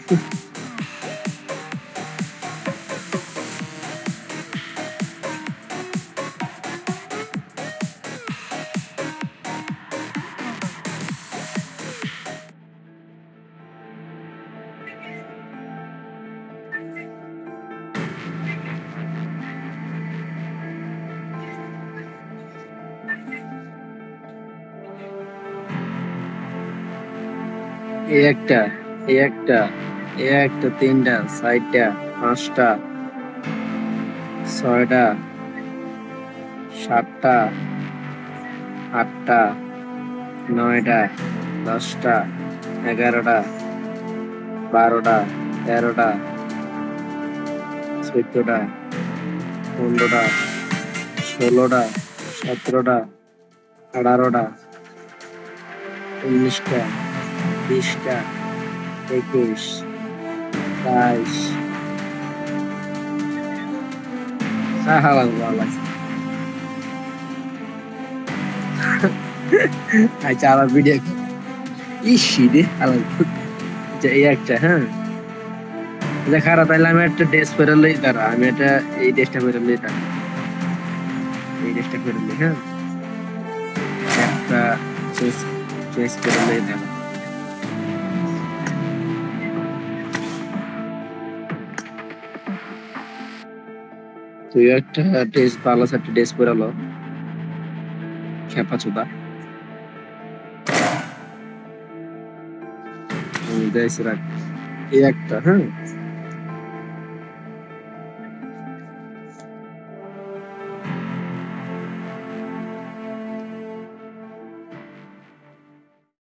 এই একটা, এই একটা, এই একটা, তিনটা, চারটা, পাঁচটা, ছয়টা, সাতটা, আটটা, নয়টা, 10টা, 11টা, 12টা, 13টা, 14টা, 15টা, 16টা, 17টা, 18টা, 19টা, 20টা, 21, 22। আচ্ছা, আবার ভিডিও ইসি রে আলাদা। আচ্ছা, এই একটা, হ্যাঁ। আচ্ছা, খারাপ, তাহলে আমি একটা ড্রেস পরে লই, দাঁড়া, আমি একটা এই ড্রেসটা পরে লই, দাঁড়া, এই ড্রেসটা পরে লই, হ্যাঁ। একটা চয়েস চয়েস করে লই, দাঁড়া। তুই একটা ড্রেস, ভালো একটা ড্রেস পরে লো, খেপা চোদা। ড্রেস রাখ, এই একটা, হ্যাঁ।